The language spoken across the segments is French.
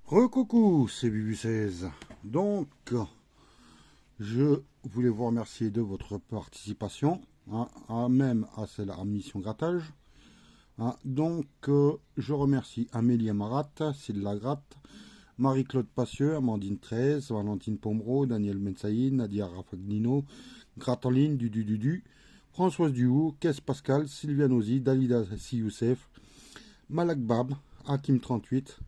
Recoucou, c'est Bubu16. Donc, je voulais vous remercier de votre participation, même à celle à Mission Grattage. Je remercie Amélie Marat, Sylvia Gratte, Marie-Claude Passieux, Amandine 13, Valentine Pomereau, Daniel Mensaïn, Nadia Rafagnino, Grataline, Dudu, Françoise Duhou, Kess Pascal, Sylvia Nozi, Dalida Si Youssef, Malak Bab, Hakim 38,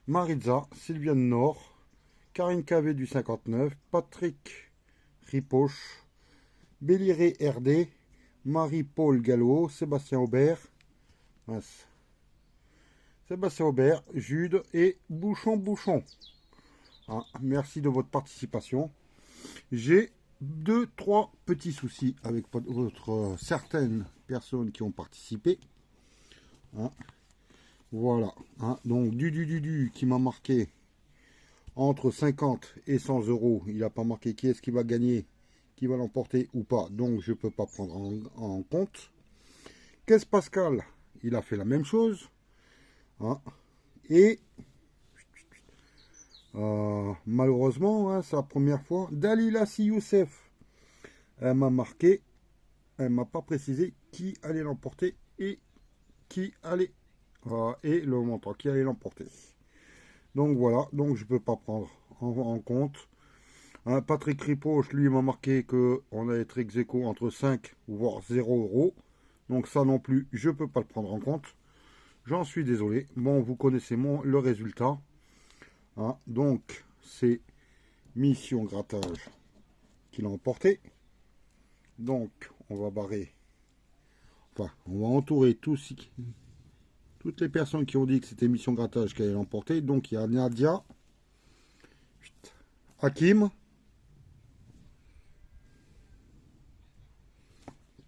Maritza, Sylviane Nord, Karine KV du 59, Patrick Ripoche, Béliré RD, Marie-Paul Gallo, Sébastien Aubert, Jude et Bouchon. Merci de votre participation. J'ai deux, trois petits soucis avec certaines personnes qui ont participé. Voilà. Donc du qui m'a marqué entre 50 et 100 euros. Il n'a pas marqué qui est-ce qui va gagner, qui va l'emporter ou pas. Donc je ne peux pas prendre en compte. Qu'est-ce Pascal? Il a fait la même chose. Et malheureusement, c'est la première fois. Dalila Si Youssef, elle m'a marqué. Elle m'a pas précisé qui allait l'emporter et qui allait et le montant qui allait l'emporter. Donc voilà, donc je peux pas prendre en compte. Patrick Ripoche, lui, m'a marqué qu'on allait être ex aequo entre 5 voire 0 euros. Donc ça non plus, je peux pas le prendre en compte. J'en suis désolé. Bon, vous connaissez le résultat. Donc c'est Mission Grattage qui l'a emporté. Donc on va barrer. Enfin, on va entourer toutes les personnes qui ont dit que c'était Mission Grattage qui allait l'emporter. Donc il y a Nadia, Hakim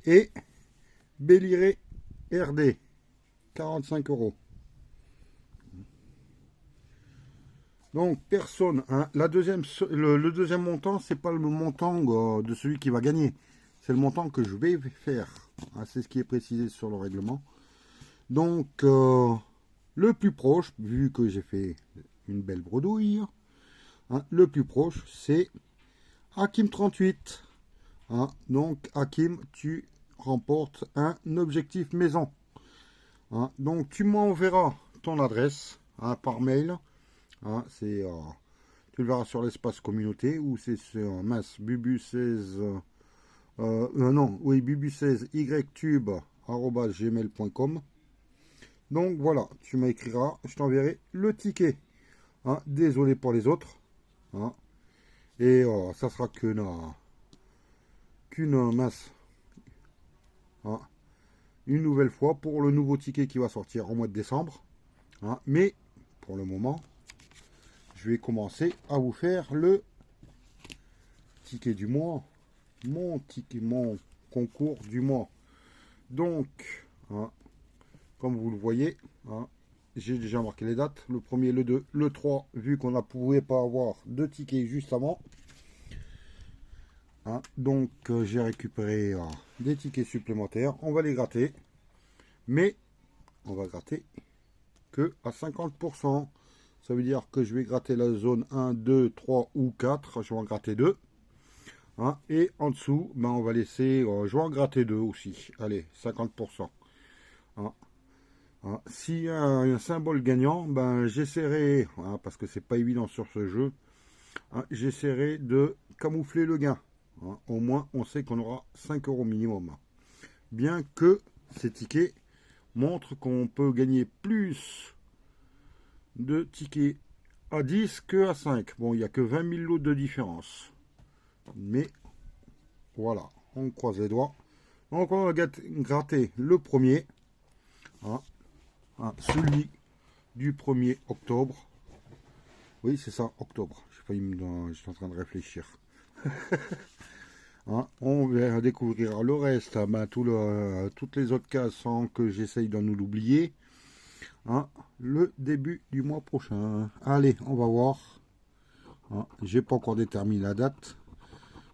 et Béliré RD, 45 euros. Donc personne, le deuxième montant, c'est pas le montant de celui qui va gagner. C'est le montant que je vais faire. C'est ce qui est précisé sur le règlement. Donc le plus proche, vu que j'ai fait une belle bredouille, le plus proche c'est Hakim 38. Donc Hakim, tu remportes un objectif maison. Donc tu m'enverras ton adresse par mail. Tu le verras sur l'espace communauté ou c'est sur bubu16 bubu16 ytube@gmail.com. Donc voilà, tu m'écriras, je t'enverrai le ticket. Désolé pour les autres. Et ça sera qu'une une nouvelle fois pour le nouveau ticket qui va sortir en mois de décembre. Mais pour le moment, je vais commencer à vous faire le ticket du mois, mon concours du mois. Donc, comme vous le voyez, j'ai déjà marqué les dates. Le premier, le 2, le 3, vu qu'on ne pouvait pas avoir de tickets juste avant. Donc, j'ai récupéré des tickets supplémentaires. On va les gratter. Mais, on va gratter que à 50%. Ça veut dire que je vais gratter la zone 1, 2, 3 ou 4. Je vais en gratter 2. Et en dessous, on va laisser, je vais en gratter 2 aussi. Allez, 50%. S'il y a un symbole gagnant, j'essaierai, parce que c'est pas évident sur ce jeu, j'essaierai de camoufler le gain. Au moins, on sait qu'on aura 5 euros minimum. Bien que ces tickets montrent qu'on peut gagner plus de tickets à 10 que à 5. Bon, il n'y a que 20 000 lots de différence. Mais voilà, on croise les doigts. Donc on va gratter le premier. Celui du 1er octobre. Oui, c'est ça, octobre. Je suis en train de réfléchir. On va découvrir le reste, toutes les autres cases sans que j'essaye d'en nous l'oublier. Le début du mois prochain. Allez, on va voir. J'ai pas encore déterminé la date.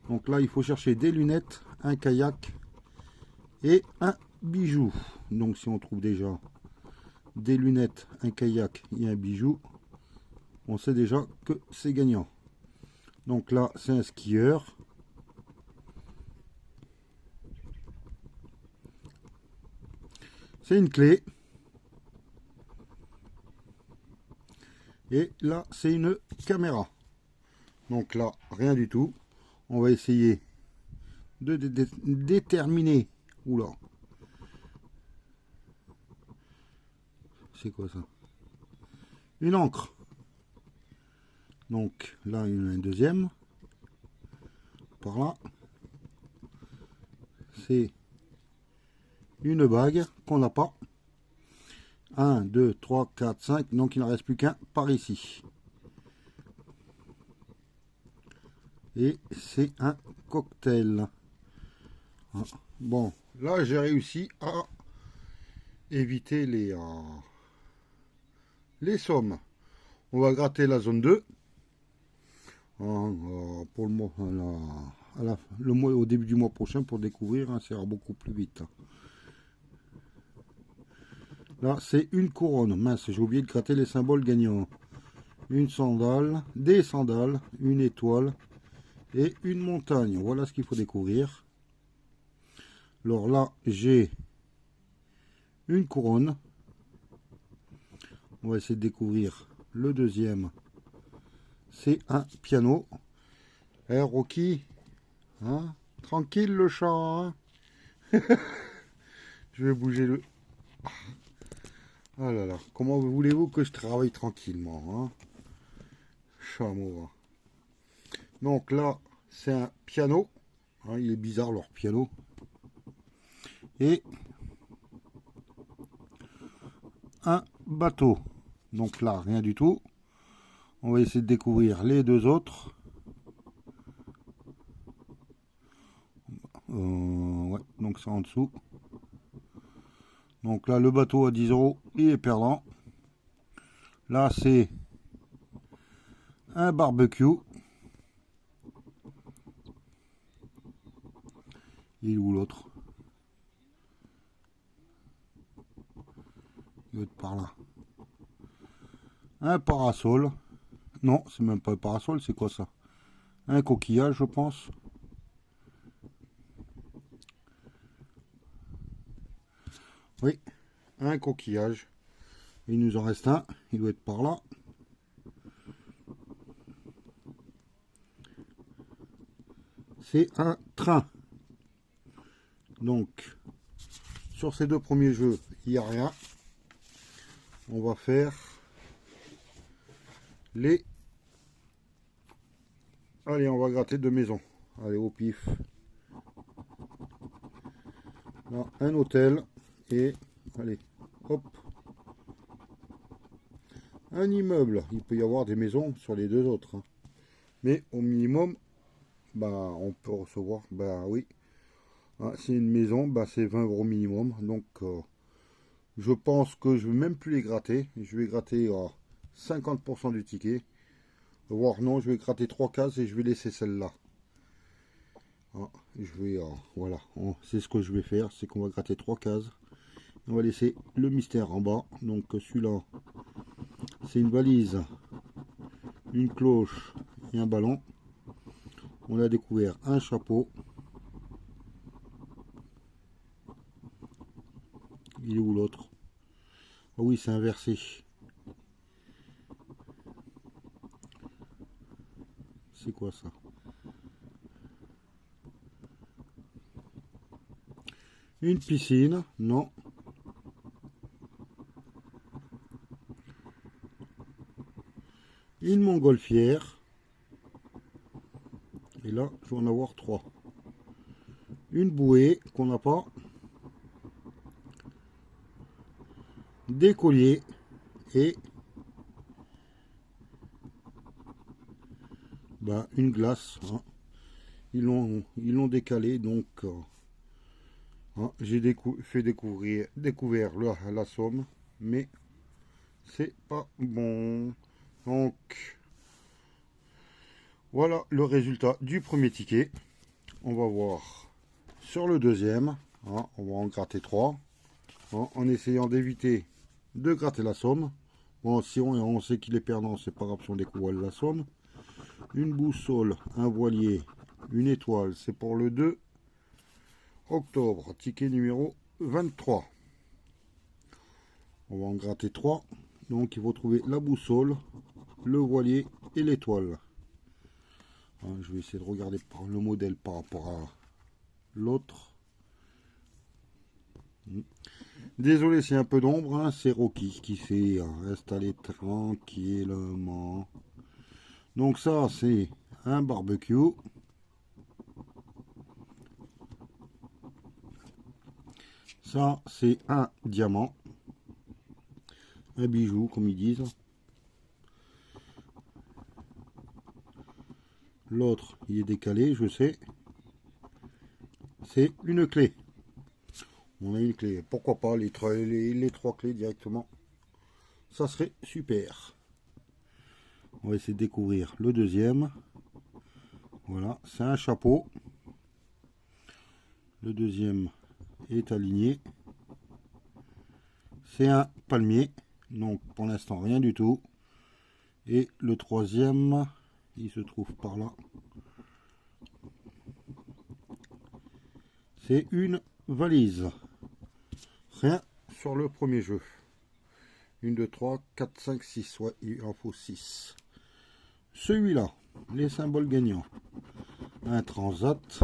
Donc là, il faut chercher des lunettes, un kayak et un bijou. Donc si on trouve déjà des lunettes, un kayak et un bijou, on sait déjà que c'est gagnant. Donc là, c'est un skieur. C'est une clé. Et là, c'est une caméra. Donc là, rien du tout. On va essayer de déterminer. Oula. C'est quoi ça? Une encre. Donc là, il y en a une deuxième. Par là. C'est une bague qu'on n'a pas. 1, 2, 3, 4, 5. Donc il n'en reste plus qu'un par ici. Et c'est un cocktail. Bon, là j'ai réussi à éviter les sommes. On va gratter la zone 2. Pour le mois, le mois, au début du mois prochain pour découvrir, ça ira beaucoup plus vite. Là, c'est une couronne. Mince, j'ai oublié de gratter les symboles gagnants. Une sandale, des sandales, une étoile et une montagne. Voilà ce qu'il faut découvrir. Alors là, j'ai une couronne. On va essayer de découvrir le deuxième. C'est un piano. Eh, Rocky, hein? Tranquille le chat. Hein. Je vais bouger le... Ah là là, comment voulez-vous que je travaille tranquillement, hein? Chameau. Donc là, c'est un piano. Hein, il est bizarre leur piano. Et un bateau. Donc là, rien du tout. On va essayer de découvrir les deux autres. Ouais, donc c'est en dessous. Donc là, le bateau à 10 €, il est perdant. Là, c'est un barbecue. Il est où l'autre? Il doit être par là. Un parasol. Non, c'est même pas un parasol, c'est quoi ça? Un coquillage, je pense. Oui, un coquillage. Il nous en reste un. Il doit être par là. C'est un train. Donc, sur ces deux premiers jeux, il n'y a rien. On va faire les... Allez, on va gratter deux maisons. Allez, au pif. Là, un hôtel. Et, allez, hop. Un immeuble. Il peut y avoir des maisons sur les deux autres. Hein. Mais au minimum, bah, on peut recevoir, bah oui. Hein, c'est une maison, bah, c'est 20 € minimum. Donc, je pense que je ne vais même plus les gratter. Je vais gratter 50% du ticket. Voire non, je vais gratter 3 cases et je vais laisser celle-là. Ah, je vais, voilà, c'est ce que je vais faire, c'est qu'on va gratter 3 cases. On va laisser le mystère en bas. Donc celui-là, c'est une valise, une cloche et un ballon. On a découvert un chapeau. Il est où l'autre? Ah oui, c'est inversé. C'est quoi ça? Une piscine, non. Une montgolfière. Et là, je vais en avoir 3. Une bouée qu'on n'a pas. Des colliers et bah, une glace. Hein. Ils l'ont décalé, donc hein, j'ai découvert la somme, mais c'est pas bon. Donc voilà le résultat du premier ticket. On va voir sur le deuxième. Hein, on va en gratter 3 hein, en essayant d'éviter de gratter la somme. Bon, si on sait qu'il est perdant, c'est pas grave si on découvre la somme. Une boussole, un voilier, une étoile, c'est pour le 2 octobre. Ticket numéro 23. On va en gratter 3. Donc il faut trouver la boussole, le voilier et l'étoile. Hein, je vais essayer de regarder par le modèle par rapport à l'autre. Désolé, c'est un peu d'ombre, hein, c'est Rocky qui fait installer tranquillement. Donc ça, c'est un barbecue. Ça, c'est un diamant. Un bijou, comme ils disent. L'autre, il est décalé, je sais. C'est une clé. On a une clé. Pourquoi pas les trois clés directement. Ça serait super. On va essayer de découvrir le deuxième. Voilà, c'est un chapeau. Le deuxième est aligné. C'est un palmier. Donc pour l'instant rien du tout. Et le troisième, il se trouve par là. C'est une valise. Rien sur le premier jeu. 1, 2, 3, 4, 5, 6. Ouais, il en faut 6. Celui-là, les symboles gagnants. Un transat,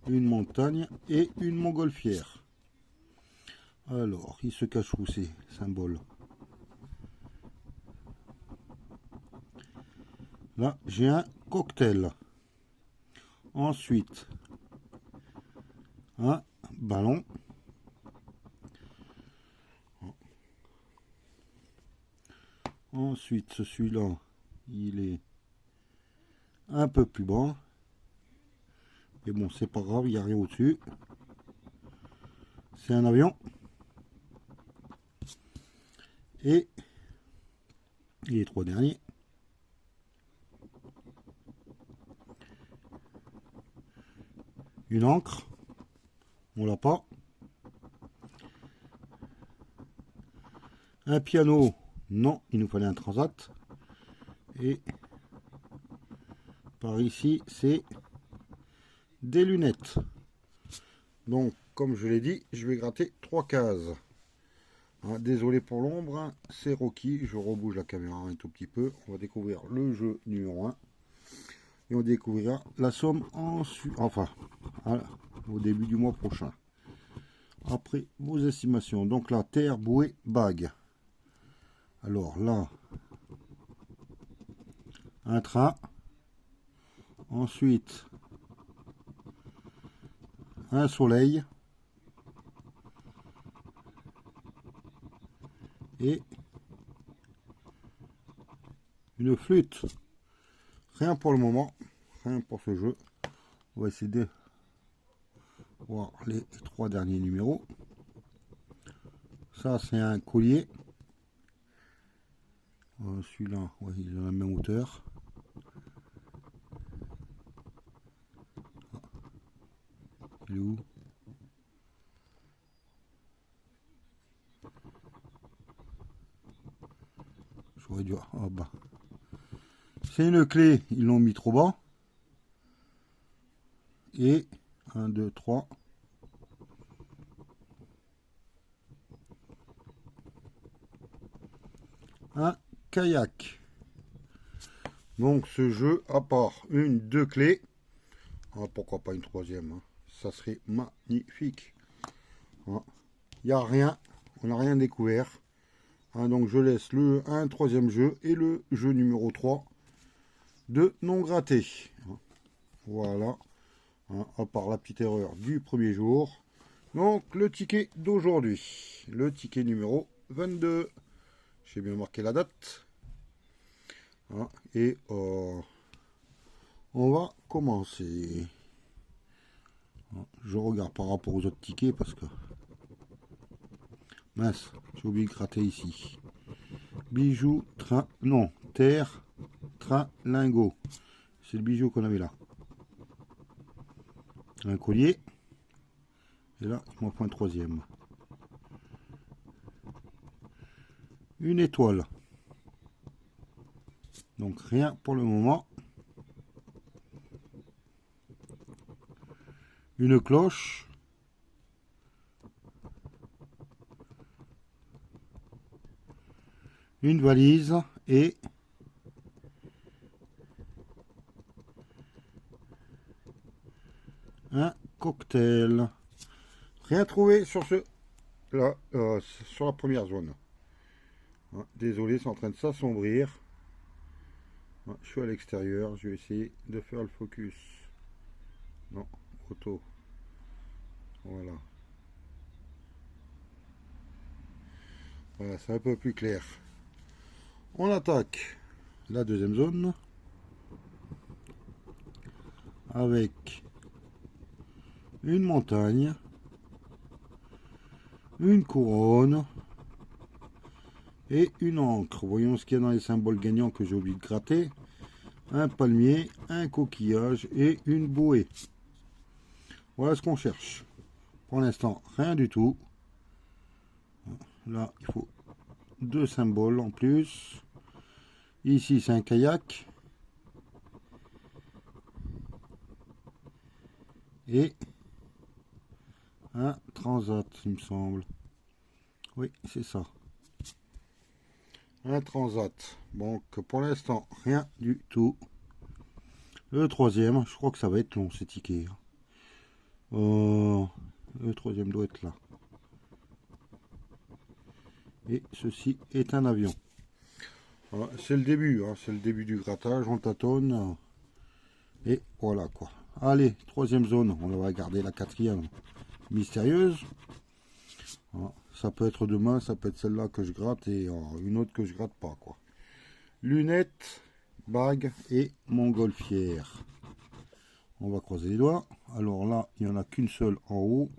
une montagne et une montgolfière. Alors, il se cache où ces symboles? Là, j'ai un cocktail. Ensuite, un ballon. Ensuite, celui-là, il est un peu plus bas. Mais bon, c'est pas grave, il n'y a rien au-dessus. C'est un avion. Et les trois derniers. Une encre. On l'a pas. Un piano. Non, il nous fallait un transat. Et par ici, c'est des lunettes. Donc, comme je l'ai dit, je vais gratter 3 cases. Hein, désolé pour l'ombre, hein, c'est Rocky. Je rebouge la caméra un tout petit peu. On va découvrir le jeu numéro 1. Et on découvrira la somme ensuite, enfin, voilà, au début du mois prochain. Après vos estimations. Donc là, terre, bouée, bague. Alors là, un train. Ensuite, un soleil. Et une flûte. Rien pour le moment. Rien pour ce jeu. On va essayer de voir les 3 derniers numéros. Ça, c'est un collier. Celui-là, ouais, il est à la même hauteur. Il est où? J'aurais dû... Ah bah. C'est une clé, ils l'ont mis trop bas. Et 1, 2, 3. Un kayak. Donc ce jeu, à part une, 2 clés, ah, pourquoi pas une troisième, hein, ça serait magnifique. Il n'y a rien, on n'a rien découvert. Hein, donc je laisse un troisième jeu et le jeu numéro 3 de non gratté. Voilà, hein, à part la petite erreur du premier jour. Donc le ticket d'aujourd'hui, le ticket numéro 22. J'ai bien marqué la date. Hein, et on va commencer. Je regarde par rapport aux autres tickets parce que... Mince, j'ai oublié de gratter ici. Bijoux, train... Non, terre, train, lingot. C'est le bijou qu'on avait là. Un collier. Et là, il m'en faut un troisième. Une étoile. Donc rien pour le moment. Une cloche. Une valise et un cocktail. Rien trouvé sur là, sur la première zone. Désolé, c'est en train de s'assombrir. Je suis à l'extérieur, je vais essayer de faire le focus. Non, auto. Voilà. Voilà, c'est un peu plus clair. On attaque la deuxième zone avec une montagne, une couronne et une encre. Voyons ce qu'il y a dans les symboles gagnants que j'ai oublié de gratter. Un palmier, un coquillage et une bouée. Voilà ce qu'on cherche. Pour l'instant, rien du tout. Là, il faut deux symboles en plus. Ici, c'est un kayak. Et un transat, il me semble. Oui, c'est ça. Un transat. Donc, pour l'instant, rien du tout. Le troisième, je crois que ça va être long, ces tickets. Le troisième doit être là. Et ceci est un avion. Voilà, c'est le début, hein, c'est le début du grattage, on tâtonne. Et voilà quoi. Allez, troisième zone, on va garder la quatrième mystérieuse. Voilà, ça peut être demain, ça peut être celle-là que je gratte et une autre que je gratte pas quoi. Lunettes, bague et montgolfière. On va croiser les doigts. Alors là, il n'y en a qu'une seule en haut.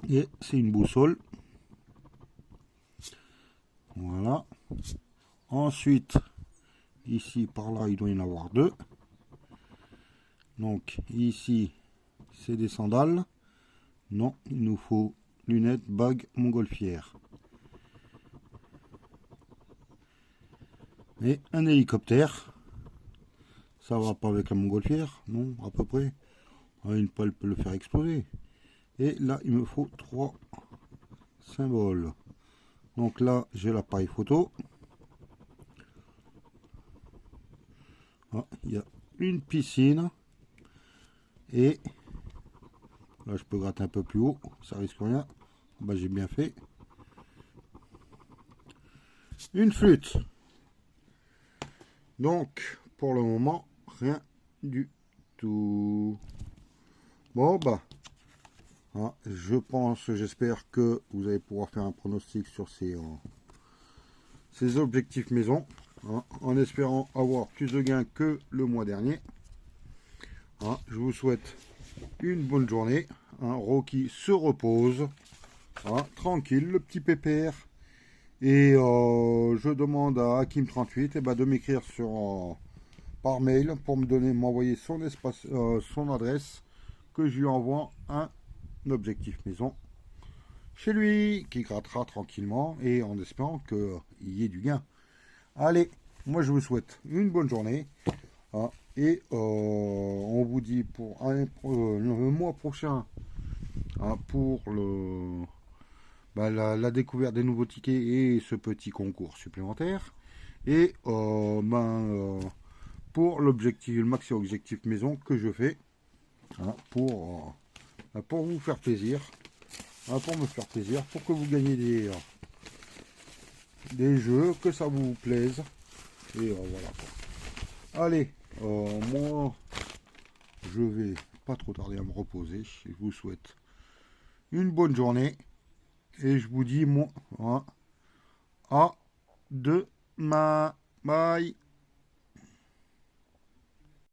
Et c'est une boussole. Voilà. Ensuite, ici, par là, il doit y en avoir deux. Donc, ici, c'est des sandales. Non, il nous faut lunettes, bague, montgolfière. Et un hélicoptère. Ça va pas avec la montgolfière, non, à peu près. Une pelle peut le faire exploser. Et là, il me faut trois symboles. Donc là, j'ai l'appareil photo. Ah, il y a une piscine. Et là, je peux gratter un peu plus haut. Ça risque rien. Bah, j'ai bien fait. Une flûte. Donc, pour le moment, rien du tout. Bon, bah, je pense, j'espère que vous allez pouvoir faire un pronostic sur ces objectifs maison, en espérant avoir plus de gains que le mois dernier. Je vous souhaite une bonne journée. Rocky se repose, tranquille, le petit pépère. Et je demande à Hakim38 de m'écrire par mail pour m'envoyer son adresse, que je lui envoie un objectif maison chez lui, qui grattera tranquillement et en espérant qu'il y ait du gain. Allez, moi je vous souhaite une bonne journée, et on vous dit pour le mois prochain, pour la découverte des nouveaux tickets et ce petit concours supplémentaire, et pour l'objectif, le maxi objectif maison que je fais, pour vous faire plaisir, pour me faire plaisir, pour que vous gagnez des jeux, que ça vous plaise, et voilà quoi. Allez, moi je vais pas trop tarder à me reposer. Je vous souhaite une bonne journée et je vous dis à demain. Bye.